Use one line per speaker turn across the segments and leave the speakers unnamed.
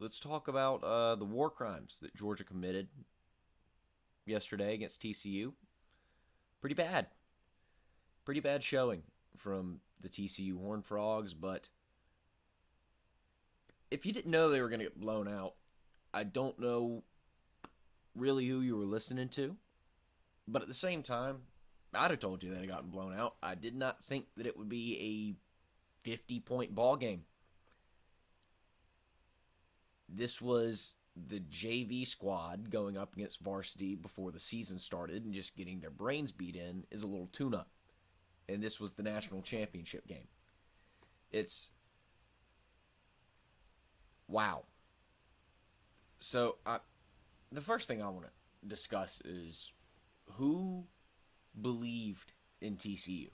Let's talk about the war crimes that Georgia committed yesterday against TCU. Pretty bad. Pretty bad showing from the TCU Horned Frogs, but if you didn't know they were going to get blown out, I don't know really who you were listening to, but at the same time, I'd have told you they had gotten blown out. I did not think that it would be a 50-point ball game. This was the JV squad going up against varsity before the season started and just getting their brains beat in is a little tune-up. And this was the national championship game. It's wow. So the first thing I want to discuss is who believed in TCU.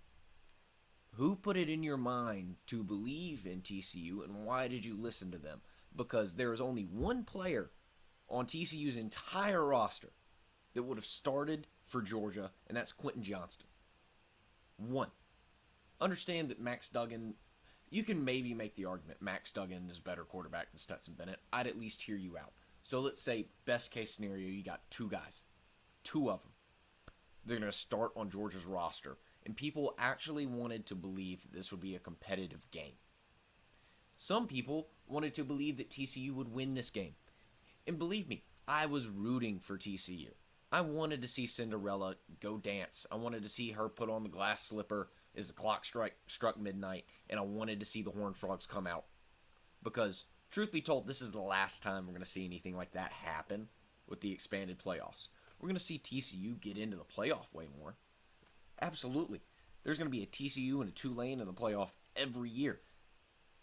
Who put it in your mind to believe in TCU, and why did you listen to them? Because there is only one player on TCU's entire roster that would have started for Georgia, and that's Quentin Johnston. One. Understand that Max Duggan, you can maybe make the argument Max Duggan is a better quarterback than Stetson Bennett. I'd at least hear you out. So let's say, best case scenario, you got two guys. Two of them. They're going to start on Georgia's roster. And people actually wanted to believe that this would be a competitive game. Some people wanted to believe that TCU would win this game. And believe me, I was rooting for TCU. I wanted to see Cinderella go dance. I wanted to see her put on the glass slipper as the clock struck midnight, and I wanted to see the Horned Frogs come out. Because, truth be told, this is the last time we're going to see anything like that happen with the expanded playoffs. We're going to see TCU get into the playoff way more. Absolutely. There's going to be a TCU and a Tulane in the playoff every year.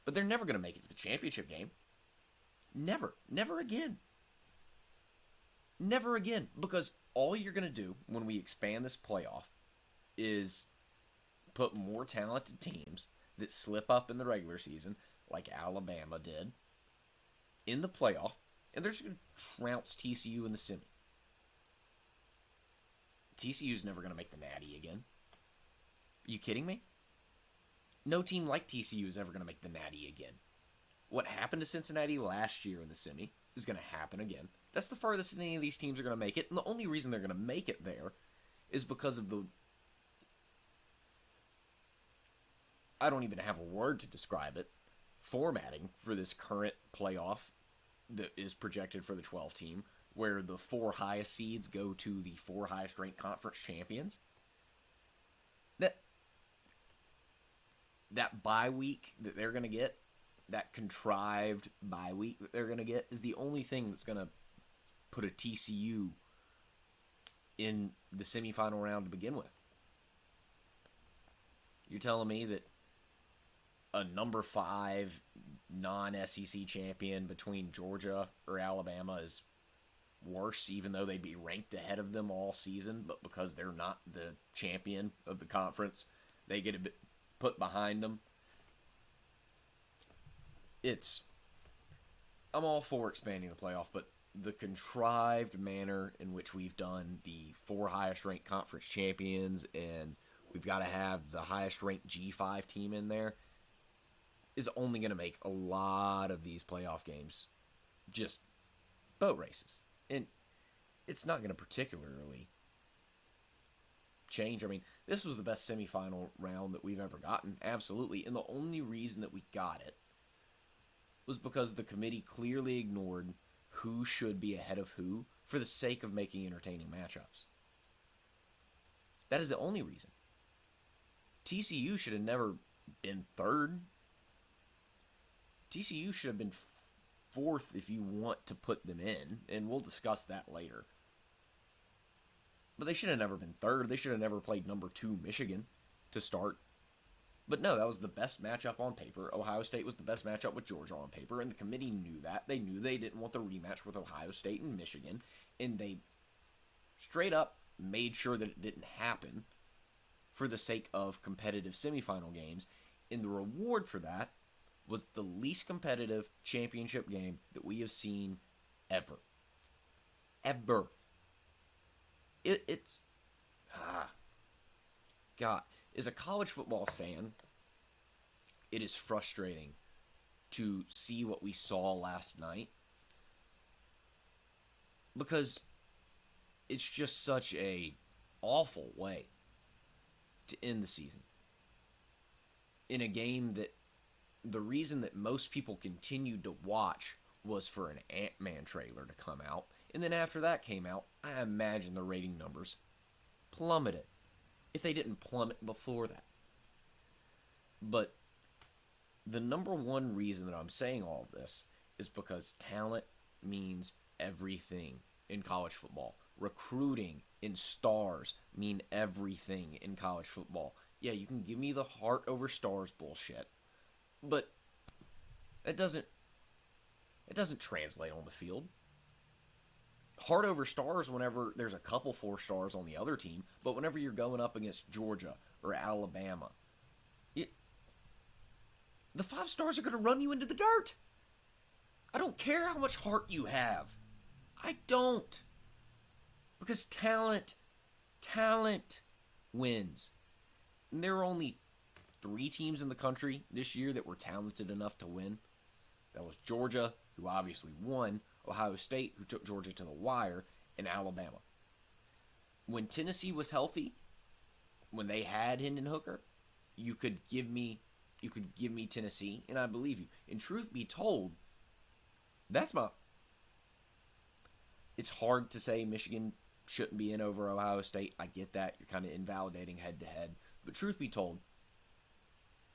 But they're never going to make it to the championship game. Never. Never again. Never again. Because all you're going to do when we expand this playoff is put more talented teams that slip up in the regular season, like Alabama did, in the playoff, and they're just going to trounce TCU in the semi. TCU's never going to make the Natty again. Are you kidding me? No team like TCU is ever going to make the Natty again. What happened to Cincinnati last year in the semi is going to happen again. That's the farthest any of these teams are going to make it, and the only reason they're going to make it there is because of the... I don't even have a word to describe it. Formatting for this current playoff that is projected for the 12 team, where the four highest seeds go to the four highest ranked conference champions. That bye week that they're going to get, that contrived bye week that they're going to get, is the only thing that's going to put a TCU in the semifinal round to begin with. You're telling me that a number 5 non-SEC champion between Georgia or Alabama is worse, even though they'd be ranked ahead of them all season, but because they're not the champion of the conference, they get a bit put behind them. I'm all for expanding the playoff, but the contrived manner in which we've done the four highest ranked conference champions, and we've got to have the highest ranked G5 team in there, is only going to make a lot of these playoff games just boat races. And it's not going to particularly change. I mean, this was the best semifinal round that we've ever gotten, absolutely. And the only reason that we got it was because the committee clearly ignored who should be ahead of who for the sake of making entertaining matchups. That is the only reason. TCU should have never been third. TCU should have been fourth if you want to put them in, and we'll discuss that later. But they should have never been third. They should have never played number 2 Michigan to start. But no, that was the best matchup on paper. Ohio State was the best matchup with Georgia on paper, and the committee knew that. They knew they didn't want the rematch with Ohio State and Michigan, and they straight up made sure that it didn't happen for the sake of competitive semifinal games, and the reward for that was the least competitive championship game that we have seen ever. Ever. It's... God. As a college football fan, it is frustrating to see what we saw last night because it's just such a awful way to end the season in a game that the reason that most people continued to watch was for an Ant-Man trailer to come out. And then after that came out, I imagine the rating numbers plummeted. If they didn't plummet before that. But the number one reason that I'm saying all of this is because talent means everything in college football. Recruiting and stars mean everything in college football. Yeah, you can give me the heart over stars bullshit, but it doesn't translate on the field. Heart over stars whenever there's a couple 4 stars on the other team, but whenever you're going up against Georgia or Alabama, the 5 stars are going to run you into the dirt. I don't care how much heart you have. I don't. Because talent wins. And there are only 3 teams in the country this year that were talented enough to win. That was Georgia, who obviously won, Ohio State, who took Georgia to the wire, and Alabama. When Tennessee was healthy, when they had Hendon Hooker, you could give me Tennessee, and I believe you. And truth be told, it's hard to say Michigan shouldn't be in over Ohio State. I get that. You're kind of invalidating head-to-head. But truth be told,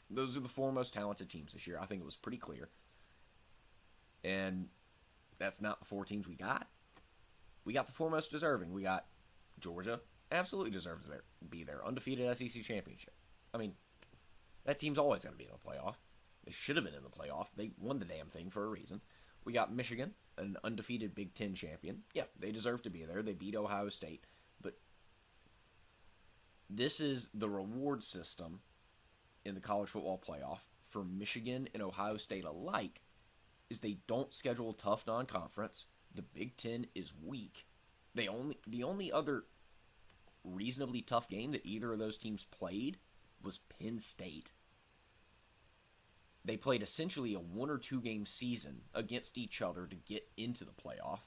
those are the 4 most talented teams this year. I think it was pretty clear. And that's not the 4 teams we got. We got the 4 most deserving. We got Georgia, absolutely deserves to be there. Undefeated SEC championship. I mean, that team's always going to be in the playoff. They should have been in the playoff. They won the damn thing for a reason. We got Michigan, an undefeated Big Ten champion. Yeah, they deserve to be there. They beat Ohio State. But this is the reward system in the college football playoff for Michigan and Ohio State alike is they don't schedule a tough non-conference. The Big Ten is weak. The only other reasonably tough game that either of those teams played was Penn State. They played essentially a 1 or 2 game season against each other to get into the playoff.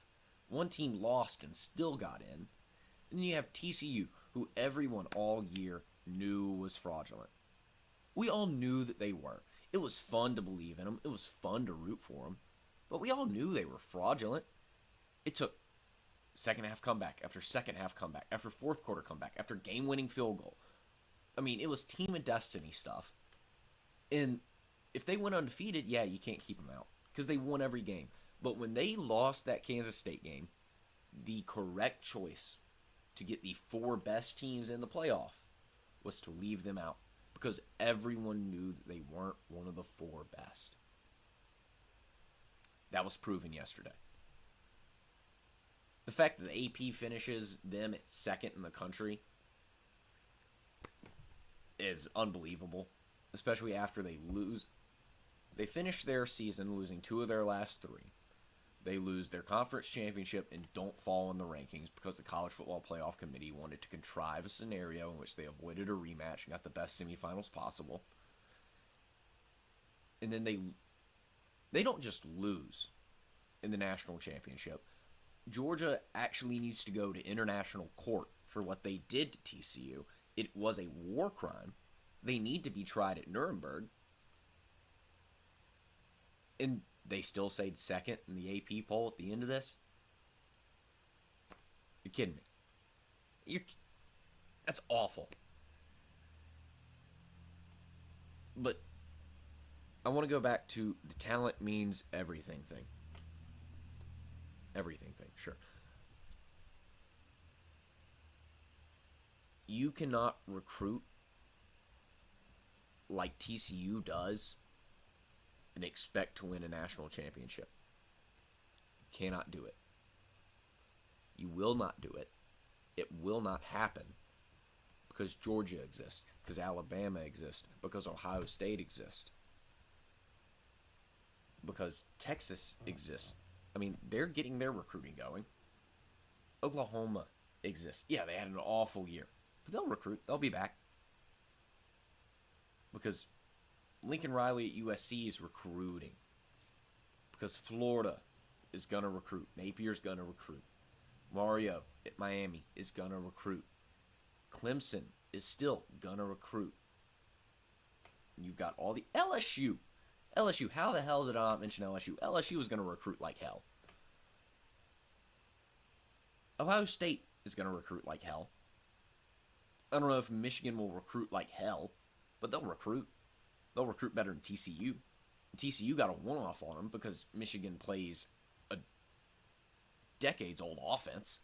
One team lost and still got in. And then you have TCU, who everyone all year knew was fraudulent. We all knew that they were. It was fun to believe in them. It was fun to root for them. But we all knew they were fraudulent. It took second half comeback after second half comeback after fourth quarter comeback after game-winning field goal. I mean, it was team of destiny stuff. And if they went undefeated, yeah, you can't keep them out because they won every game. But when they lost that Kansas State game, the correct choice to get the 4 best teams in the playoff was to leave them out because everyone knew that they weren't one of the 4 best. That was proven yesterday. The fact that the AP finishes them at 2nd in the country is unbelievable, especially after they lose. They finish their season losing 2 of their last 3. They lose their conference championship and don't fall in the rankings because the College Football Playoff Committee wanted to contrive a scenario in which they avoided a rematch and got the best semifinals possible. And then they don't just lose in the national championship. Georgia actually needs to go to international court for what they did to TCU. It was a war crime. They need to be tried at Nuremberg. And they still stayed 2nd in the AP poll at the end of this? You're kidding me. That's awful. But I want to go back to the talent means everything thing. Everything thing, sure. You cannot recruit like TCU does and expect to win a national championship. You cannot do it. You will not do it. It will not happen because Georgia exists, because Alabama exists, because Ohio State exists, because Texas exists. I mean, they're getting their recruiting going. Oklahoma exists. Yeah, they had an awful year, but they'll recruit. They'll be back because Lincoln Riley at USC is recruiting. Because Florida is going to recruit. Napier's going to recruit. Mario at Miami is going to recruit. Clemson is still going to recruit. You've got all the LSU. LSU, how the hell did I not mention LSU? LSU is going to recruit like hell. Ohio State is going to recruit like hell. I don't know if Michigan will recruit like hell, but they'll recruit. They'll recruit better than TCU. TCU got a one-off on them because Michigan plays a decades-old offense.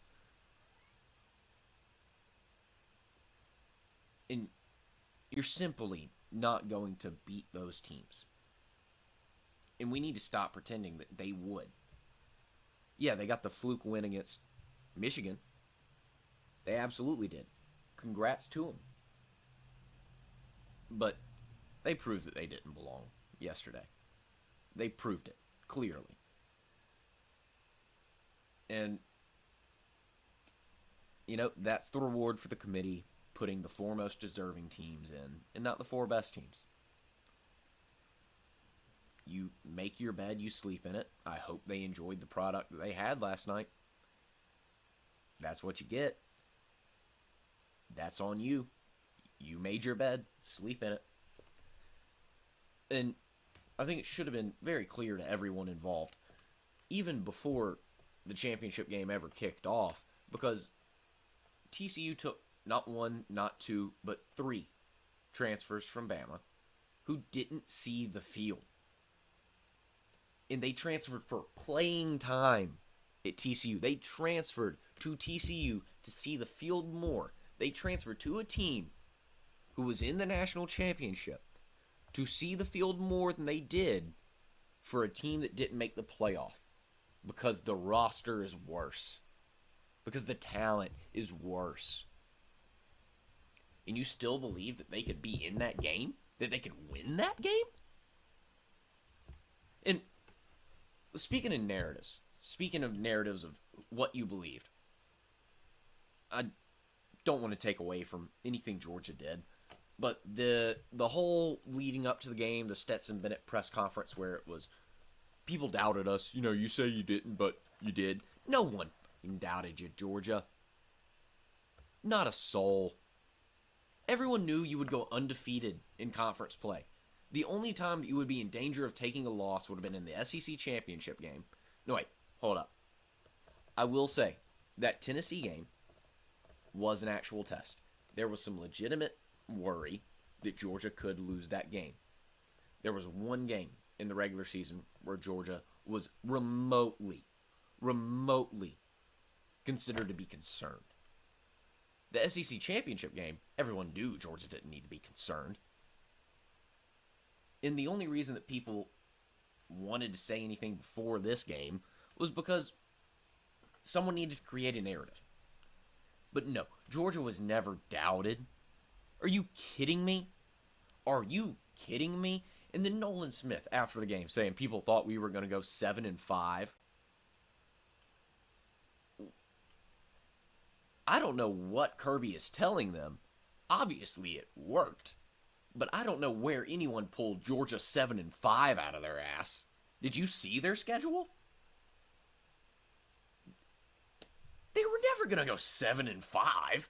And you're simply not going to beat those teams. And we need to stop pretending that they would. Yeah, they got the fluke win against Michigan. They absolutely did. Congrats to them. But they proved that they didn't belong yesterday. They proved it, clearly. And, that's the reward for the committee putting the four most deserving teams in and not the four best teams. You make your bed, you sleep in it. I hope they enjoyed the product that they had last night. That's what you get. That's on you. You made your bed, sleep in it. And I think it should have been very clear to everyone involved, even before the championship game ever kicked off, because TCU took not one, not two, but three transfers from Bama who didn't see the field. And they transferred for playing time at TCU. They transferred to TCU to see the field more. They transferred to a team who was in the national championship to see the field more than they did for a team that didn't make the playoff because the roster is worse. Because the talent is worse. And you still believe that they could be in that game? That they could win that game? And speaking of narratives of what you believed, I don't want to take away from anything Georgia did, but the whole leading up to the game, the Stetson Bennett press conference where it was, people doubted us. You say you didn't, but you did. No one doubted you, Georgia. Not a soul. Everyone knew you would go undefeated in conference play. The only time that you would be in danger of taking a loss would have been in the SEC championship game. No, wait, hold up. I will say that Tennessee game was an actual test. There was some legitimate worry that Georgia could lose that game. There was one game in the regular season where Georgia was remotely considered to be concerned. The SEC championship game, everyone knew Georgia didn't need to be concerned. And the only reason that people wanted to say anything before this game was because someone needed to create a narrative. But no, Georgia was never doubted. Are you kidding me? Are you kidding me? And then Nolan Smith after the game saying people thought we were going to go 7-5. I don't know what Kirby is telling them. Obviously it worked. But I don't know where anyone pulled Georgia 7-5 out of their ass. Did you see their schedule? They were never going to go 7-5.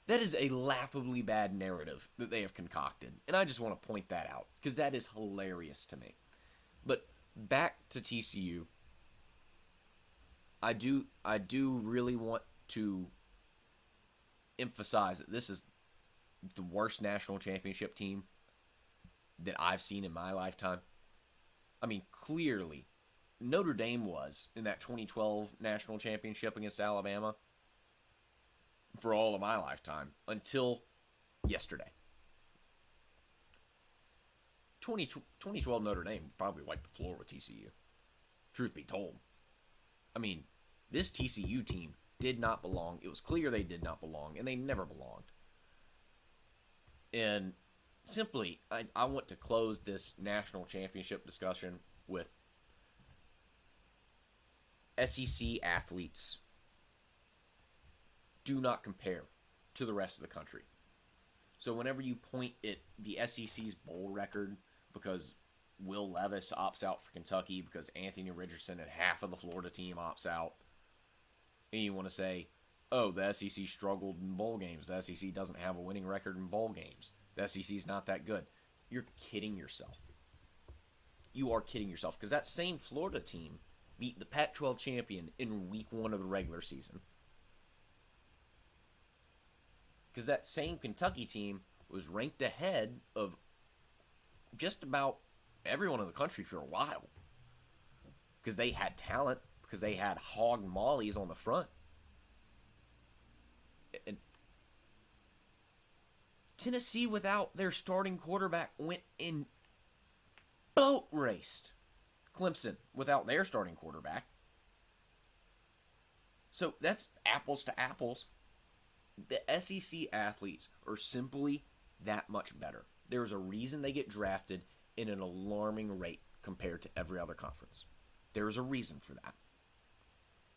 That is a laughably bad narrative that they have concocted. And I just want to point that out because that is hilarious to me. But back to TCU. I do really want to emphasize that this is the worst national championship team that I've seen in my lifetime. I mean, clearly, Notre Dame was in that 2012 national championship against Alabama for all of my lifetime until yesterday. 2012 Notre Dame probably wiped the floor with TCU. Truth be told. I mean, this TCU team did not belong. It was clear they did not belong, and they never belonged. And simply, I want to close this national championship discussion with SEC athletes do not compare to the rest of the country. So whenever you point at the SEC's bowl record because Will Levis opts out for Kentucky, because Anthony Richardson and half of the Florida team opts out, And you want to say, oh, the SEC struggled in bowl games. The SEC doesn't have a winning record in bowl games. The SEC is not that good. You're kidding yourself. You are kidding yourself, because that same Florida team beat the Pac-12 champion in week 1 of the regular season. Because that same Kentucky team was ranked ahead of just about everyone in the country for a while. Because they had talent, because they had hog mollies on the front. And Tennessee, without their starting quarterback, went in boat raced Clemson without their starting quarterback. So that's apples to apples. The SEC athletes are simply that much better. There's a reason they get drafted in an alarming rate compared to every other conference. There is a reason for that.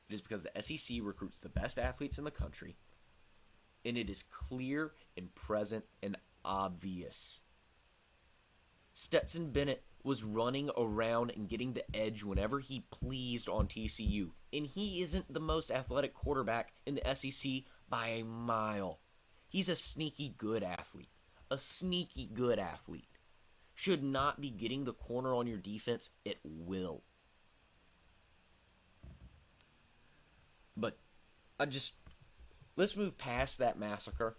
It is because the SEC recruits the best athletes in the country, and it is clear and present and obvious. Stetson Bennett was running around and getting the edge whenever he pleased on TCU, and he isn't the most athletic quarterback in the SEC by a mile. He's a sneaky good athlete. A sneaky good athlete. Should not be getting the corner on your defense at will. But let's move past that massacre,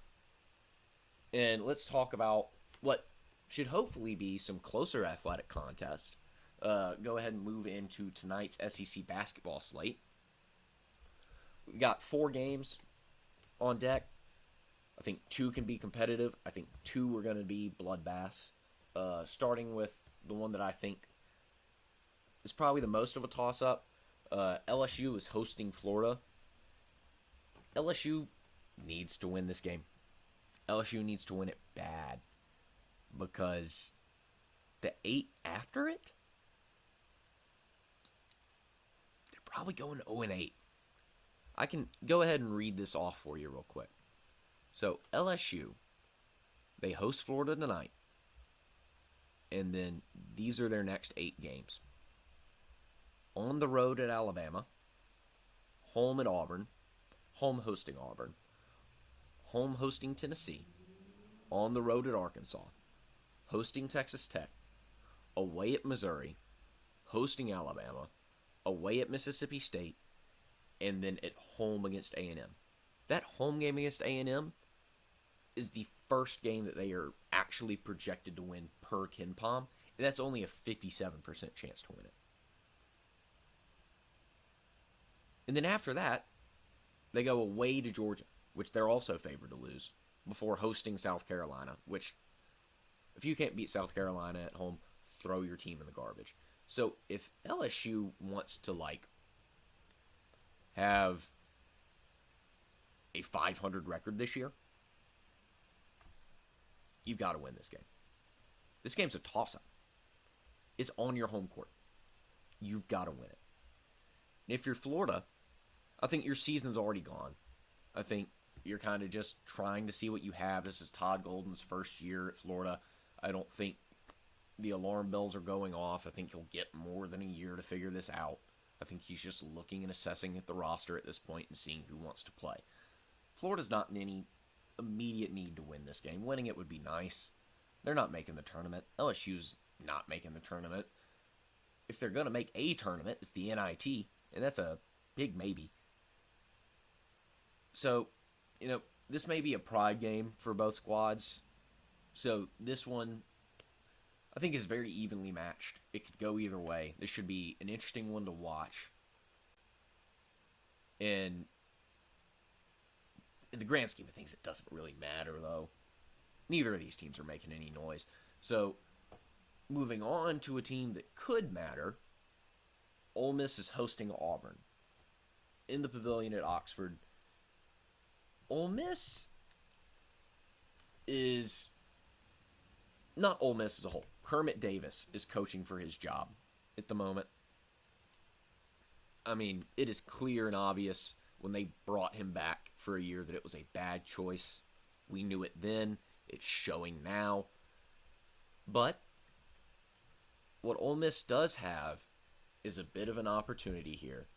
and let's talk about what should hopefully be some closer athletic contest. Go ahead and move into tonight's SEC basketball slate. We got 4 games on deck. I think 2 can be competitive. I think 2 are going to be bloodbaths. Starting with the one that I think is probably the most of a toss-up. LSU is hosting Florida. LSU needs to win this game. LSU needs to win it bad, because the 8 after it, they're probably going 0-8. I can go ahead and read this off for you real quick. So LSU, they host Florida tonight, and then these are their next 8 games. On the road at Alabama, home at Auburn, home hosting Auburn, home hosting Tennessee, on the road at Arkansas, hosting Texas Tech, away at Missouri, hosting Alabama, away at Mississippi State, and then at home against A&M. That home game against A&M is the first game that they are actually projected to win per KenPom, and that's only a 57% chance to win it. And then after that, they go away to Georgia, which they're also favored to lose, before hosting South Carolina, which, if you can't beat South Carolina at home, throw your team in the garbage. So if LSU wants to, have a 500 record this year, you've got to win this game. This game's a toss-up. It's on your home court. You've got to win it. And if you're Florida, I think your season's already gone. I think you're kind of just trying to see what you have. This is Todd Golden's first year at Florida. I don't think the alarm bells are going off. I think he'll get more than a year to figure this out. I think he's just looking and assessing at the roster at this point and seeing who wants to play. Florida's not in any immediate need to win this game. Winning it would be nice. They're not making the tournament. LSU's not making the tournament. If they're going to make a tournament, it's the NIT, and that's a big maybe. So, this may be a pride game for both squads. So this one, I think, is very evenly matched. It could go either way. This should be an interesting one to watch. And in the grand scheme of things, it doesn't really matter, though. Neither of these teams are making any noise. So, moving on to a team that could matter, Ole Miss is hosting Auburn in the Pavilion at Oxford. Ole Miss is not Ole Miss as a whole. Kermit Davis is coaching for his job at the moment. I mean, it is clear and obvious when they brought him back for a year that it was a bad choice. We knew it then. It's showing now. But what Ole Miss does have is a bit of an opportunity here.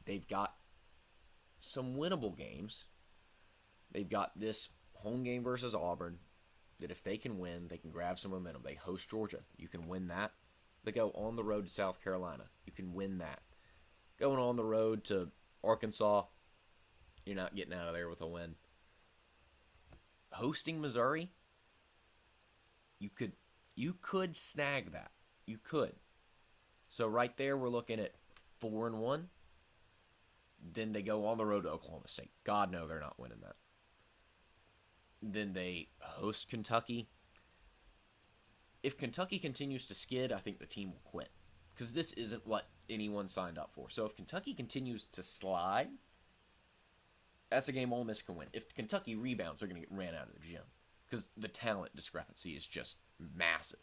They've got some winnable games. They've got this home game versus Auburn that if they can win, they can grab some momentum. They host Georgia. You can win that. They go on the road to South Carolina. You can win that. Going on the road to Arkansas, you're not getting out of there with a win. Hosting Missouri, you could snag that. You could. So right there, we're looking at 4-1. Then they go on the road to Oklahoma State. God, no, they're not winning that. Then they host Kentucky. If Kentucky continues to skid, I think the team will quit. Because this isn't what anyone signed up for. So if Kentucky continues to slide, that's a game Ole Miss can win. If Kentucky rebounds, they're going to get ran out of the gym. Because the talent discrepancy is just massive.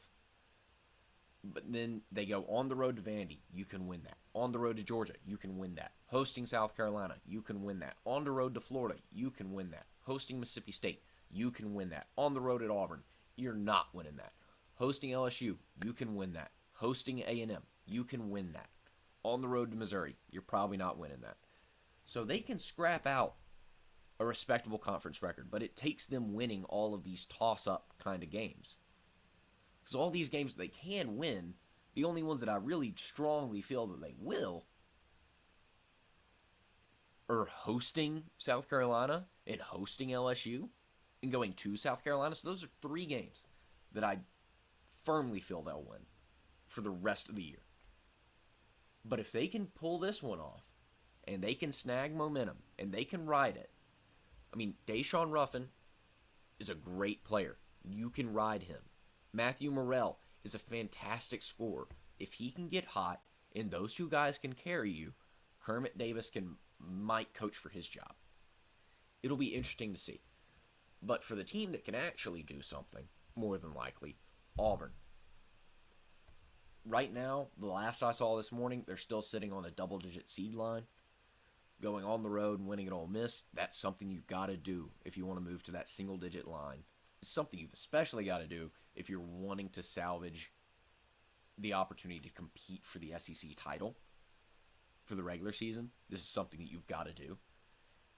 But then they go on the road to Vandy. You can win that. On the road to Georgia. You can win that. Hosting South Carolina. You can win that. On the road to Florida. You can win that. Hosting Mississippi State. You can win that. On the road at Auburn. You're not winning that. Hosting LSU. You can win that. Hosting A&M. You can win that. On the road to Missouri. You're probably not winning that. So they can scrap out a respectable conference record, but it takes them winning all of these toss-up kind of games. Because all these games that they can win, the only ones that I really strongly feel that they will are hosting South Carolina and hosting LSU and going to South Carolina. So those are 3 games that I firmly feel they'll win for the rest of the year. But if they can pull this one off and they can snag momentum and they can ride it, I mean, Deshaun Ruffin is a great player. You can ride him. Matthew Morrell is a fantastic scorer. If he can get hot and those 2 guys can carry you, Kermit Davis might coach for his job. It'll be interesting to see. But for the team that can actually do something, more than likely, Auburn. Right now, the last I saw this morning, they're still sitting on a double-digit seed line. Going on the road and winning at Ole Miss, that's something you've got to do if you want to move to that single-digit line. It's something you've especially got to do if you're wanting to salvage the opportunity to compete for the SEC title for the regular season. This is something that you've got to do.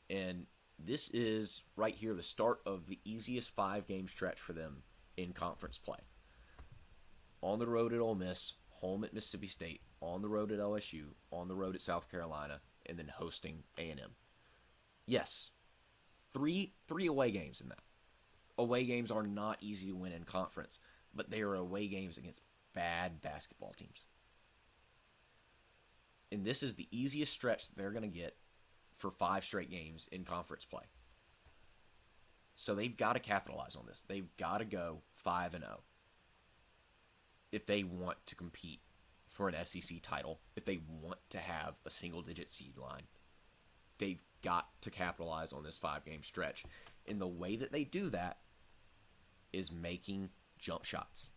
And this is, right here, the start of the easiest 5-game stretch for them in conference play. On the road at Ole Miss, home at Mississippi State, on the road at LSU, on the road at South Carolina, and then hosting A&M. Yes, three away games in that. Away games are not easy to win in conference, but they are away games against bad basketball teams. And this is the easiest stretch that they're going to get for 5 straight games in conference play. So they've got to capitalize on this. They've got to go 5-0 if they want to compete for an SEC title, if they want to have a single-digit seed line. They've got to capitalize on this 5-game stretch. And the way that they do that is making jump shots.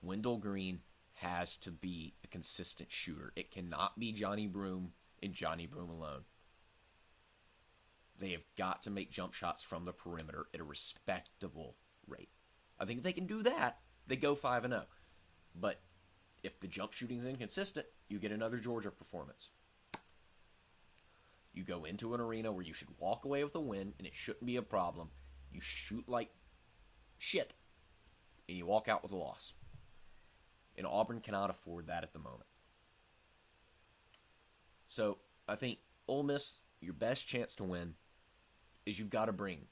Wendell Green has to be a consistent shooter. It cannot be Johnny Broome and Johnny Broome alone. They have got to make jump shots from the perimeter at a respectable rate. I think if they can do that, they go 5-0. But if the jump shooting's inconsistent, you get another Georgia performance. You go into an arena where you should walk away with a win, and it shouldn't be a problem. You shoot like shit, and you walk out with a loss. And Auburn cannot afford that at the moment. So I think Ole Miss, your best chance to win is you've got to bring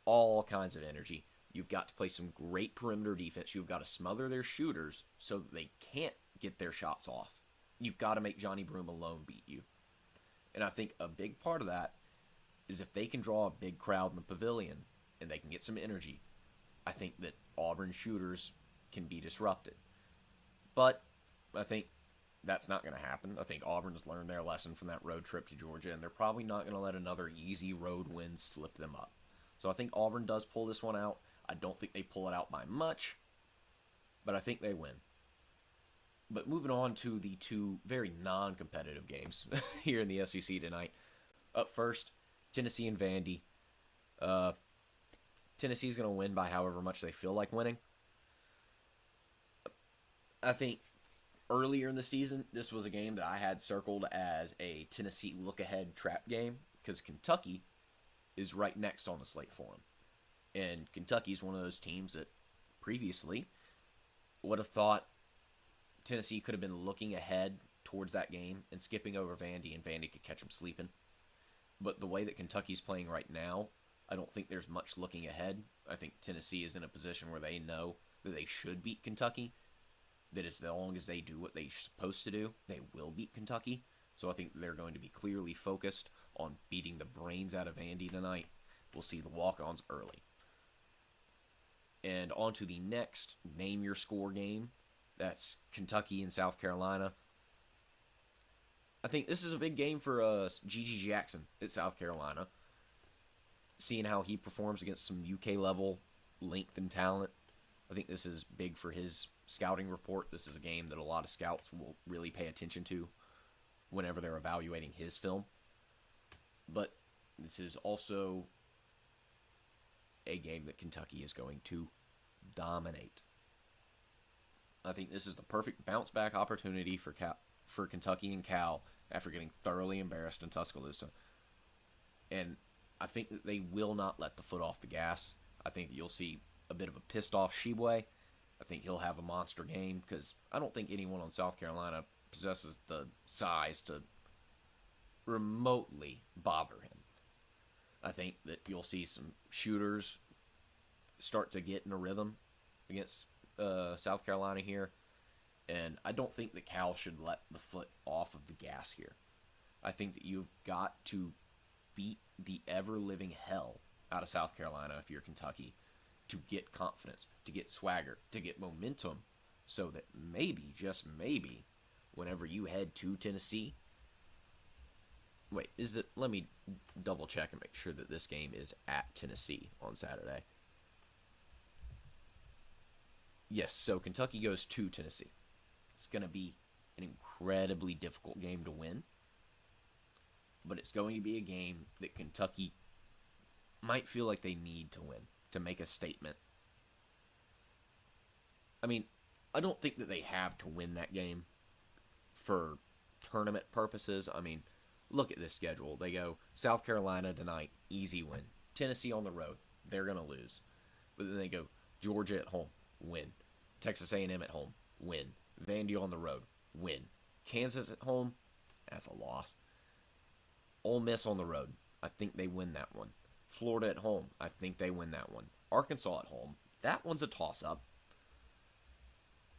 all kinds of energy. You've got to play some great perimeter defense. You've got to smother their shooters so that they can't get their shots off. You've got to make Johnny Broome alone beat you. And I think a big part of that is if they can draw a big crowd in the pavilion and they can get some energy, I think that Auburn shooters can be disrupted. But I think that's not going to happen. I think Auburn's learned their lesson from that road trip to Georgia, and they're probably not going to let another easy road win slip them up. So I think Auburn does pull this one out. I don't think they pull it out by much, but I think they win. But moving on to the 2 very non-competitive games here in the SEC tonight. Up first, Tennessee and Vandy. Tennessee's going to win by however much they feel like winning. I think earlier in the season, this was a game that I had circled as a Tennessee look-ahead trap game because Kentucky is right next on the slate for them. And Kentucky's one of those teams that previously would have thought Tennessee could have been looking ahead towards that game and skipping over Vandy, and Vandy could catch them sleeping. But the way that Kentucky's playing right now, I don't think there's much looking ahead. I think Tennessee is in a position where they know that they should beat Kentucky, that as long as they do what they're supposed to do, they will beat Kentucky. So I think they're going to be clearly focused on beating the brains out of Vandy tonight. We'll see the walk-ons early. And on to the next name your score game. That's Kentucky and South Carolina. I think this is a big game for G.G. Jackson at South Carolina. Seeing how he performs against some UK level length and talent. I think this is big for his scouting report. This is a game that a lot of scouts will really pay attention to whenever they're evaluating his film. But this is also a game that Kentucky is going to dominate. I think this is the perfect bounce back opportunity for Kentucky and Cal after getting thoroughly embarrassed in Tuscaloosa. And I think that they will not let the foot off the gas. I think that you'll see a bit of a pissed off Sheboy. I think he'll have a monster game because I don't think anyone on South Carolina possesses the size to remotely bother him. I think that you'll see some shooters start to get in a rhythm against South Carolina here. And I don't think that Cal should let the foot off of the gas here. I think that you've got to beat the ever-living hell out of South Carolina if you're Kentucky to get confidence, to get swagger, to get momentum, so that maybe, just maybe, whenever you head to Tennessee... Wait, let me double check and make sure that this game is at Tennessee on Saturday. Yes, so Kentucky goes to Tennessee. It's going to be an incredibly difficult game to win, but it's going to be a game that Kentucky might feel like they need to win to make a statement. I mean, I don't think that they have to win that game for tournament purposes. I mean, look at this schedule. They go South Carolina tonight, easy win. Tennessee on the road, they're going to lose. But then they go Georgia at home, win. Texas A&M at home, win. Vandy on the road, win. Kansas at home, that's a loss. Ole Miss on the road, I think they win that one. Florida at home, I think they win that one. Arkansas at home, that one's a toss-up.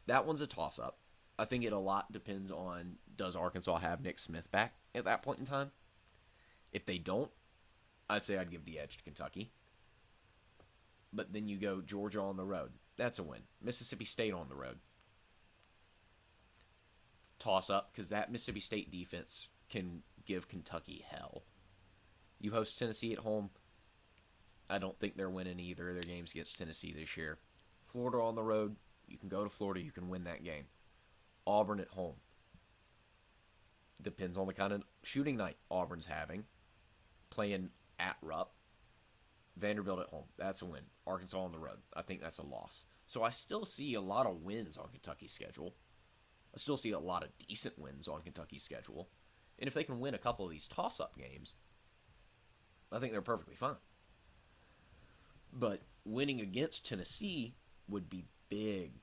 I think it a lot depends on, does Arkansas have Nick Smith back at that point in time? If they don't, I'd say I'd give the edge to Kentucky. But then you go Georgia on the road. That's a win. Mississippi State on the road. Toss-up, because that Mississippi State defense can give Kentucky hell. You host Tennessee at home. I don't think they're winning either of their games against Tennessee this year. Florida on the road. You can go to Florida. You can win that game. Auburn at home. Depends on the kind of shooting night Auburn's having. Playing at Rupp. Vanderbilt at home. That's a win. Arkansas on the road. I think that's a loss. So I still see a lot of wins on Kentucky's schedule. I still see a lot of decent wins on Kentucky's schedule. And if they can win a couple of these toss-up games, I think they're perfectly fine. But winning against Tennessee would be big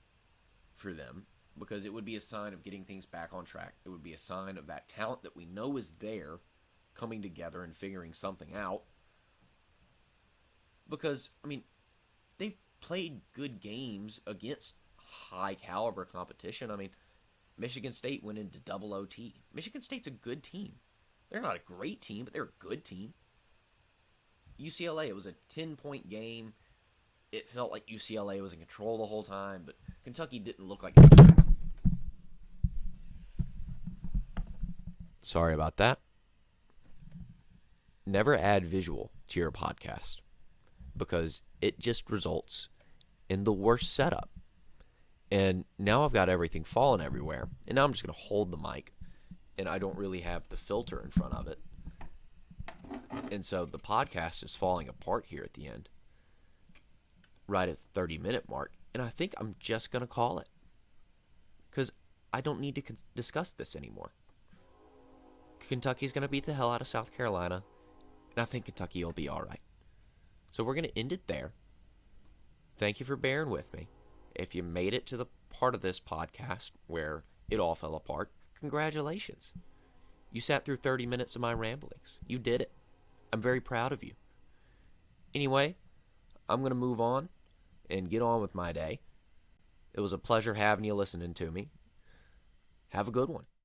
for them because it would be a sign of getting things back on track. It would be a sign of that talent that we know is there coming together and figuring something out. Because, I mean, they've played good games against high-caliber competition. I mean, Michigan State went into double OT. Michigan State's a good team. They're not a great team, but they're a good team. UCLA, it was a 10-point game. It felt like UCLA was in control the whole time, but Kentucky didn't look like... Sorry about that. Never add visual to your podcast because it just results in the worst setup. And now I've got everything falling everywhere, and now I'm just going to hold the mic, and I don't really have the filter in front of it. And so the podcast is falling apart here at the end, right at the 30-minute mark, and I think I'm just going to call it because I don't need to discuss this anymore. Kentucky's going to beat the hell out of South Carolina, And I think Kentucky will be all right. So we're going to end it there. Thank you for bearing with me. If you made it to the part of this podcast where it all fell apart, congratulations. You sat through 30 minutes of my ramblings. You did it. I'm very proud of you. Anyway, I'm going to move on and get on with my day. It was a pleasure having you listening to me. Have a good one.